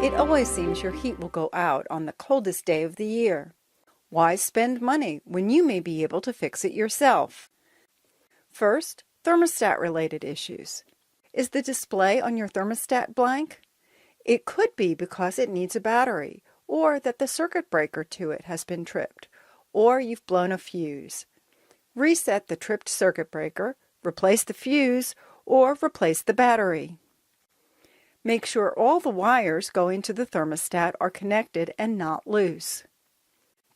It always seems your heat will go out on the coldest day of the year. Why spend money when you may be able to fix it yourself? First, thermostat-related issues. Is the display on your thermostat blank? It could be because it needs a battery, or that the circuit breaker to it has been tripped, or you've blown a fuse. Reset the tripped circuit breaker, replace the fuse, or replace the battery. Make sure all the wires going to the thermostat are connected and not loose.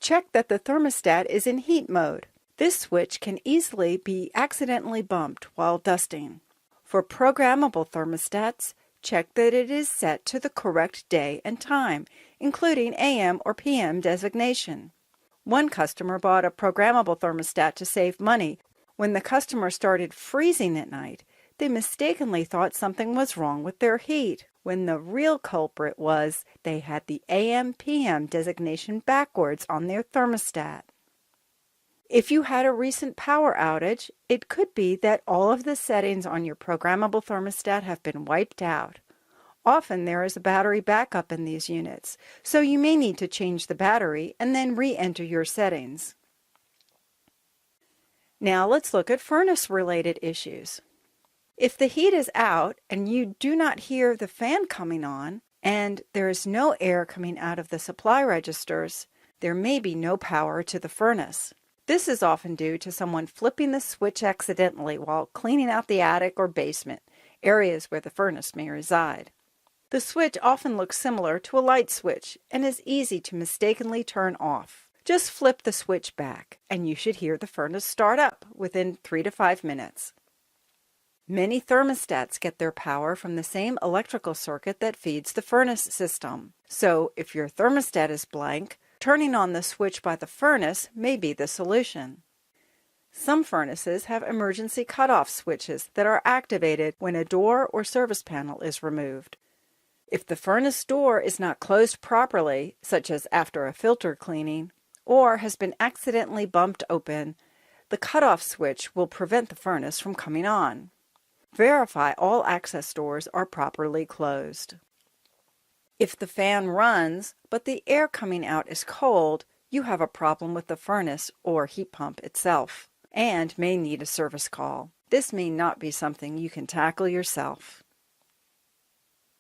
Check that the thermostat is in heat mode. This switch can easily be accidentally bumped while dusting. For programmable thermostats, check that it is set to the correct day and time, including AM or PM designation. One customer bought a programmable thermostat to save money. When the customer started freezing at night, they mistakenly thought something was wrong with their heat, when the real culprit was they had the AM/PM designation backwards on their thermostat. If you had a recent power outage, it could be that all of the settings on your programmable thermostat have been wiped out. Often there is a battery backup in these units, so you may need to change the battery and then re-enter your settings. Now let's look at furnace-related issues. If the heat is out and you do not hear the fan coming on, and there is no air coming out of the supply registers, there may be no power to the furnace. This is often due to someone flipping the switch accidentally while cleaning out the attic or basement, areas where the furnace may reside. The switch often looks similar to a light switch and is easy to mistakenly turn off. Just flip the switch back, and you should hear the furnace start up within 3 to 5 minutes. Many thermostats get their power from the same electrical circuit that feeds the furnace system. So if your thermostat is blank, turning on the switch by the furnace may be the solution. Some furnaces have emergency cutoff switches that are activated when a door or service panel is removed. If the furnace door is not closed properly, such as after a filter cleaning, or has been accidentally bumped open, the cutoff switch will prevent the furnace from coming on. Verify all access doors are properly closed. If the fan runs, but the air coming out is cold, you have a problem with the furnace or heat pump itself, and may need a service call. This may not be something you can tackle yourself.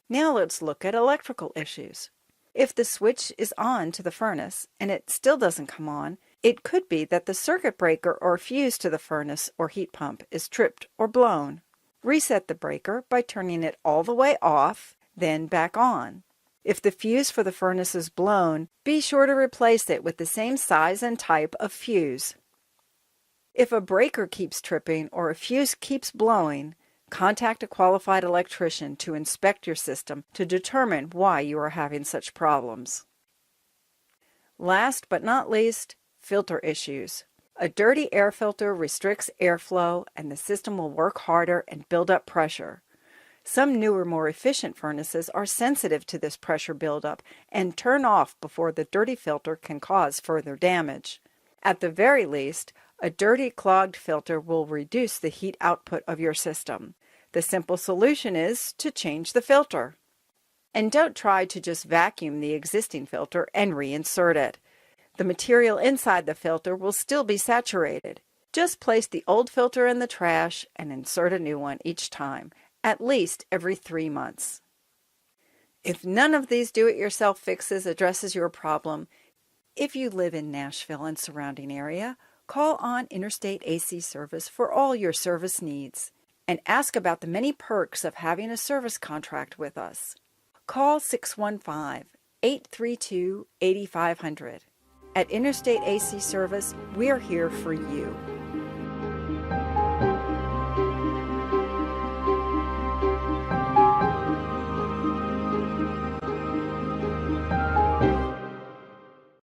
Now let's look at electrical issues. If the switch is on to the furnace and it still doesn't come on, it could be that the circuit breaker or fuse to the furnace or heat pump is tripped or blown. Reset the breaker by turning it all the way off, then back on. If the fuse for the furnace is blown, be sure to replace it with the same size and type of fuse. If a breaker keeps tripping or a fuse keeps blowing, contact a qualified electrician to inspect your system to determine why you are having such problems. Last but not least, filter issues. A dirty air filter restricts airflow and the system will work harder and build up pressure. Some newer, more efficient furnaces are sensitive to this pressure buildup and turn off before the dirty filter can cause further damage. At the very least, a dirty, clogged filter will reduce the heat output of your system. The simple solution is to change the filter. And don't try to just vacuum the existing filter and reinsert it. The material inside the filter will still be saturated. Just place the old filter in the trash and insert a new one each time, at least every 3 months. If none of these do-it-yourself fixes addresses your problem, if you live in Nashville and surrounding area, call on Interstate AC Service for all your service needs and ask about the many perks of having a service contract with us. Call 615-832-8500. At Interstate AC Service, we're here for you.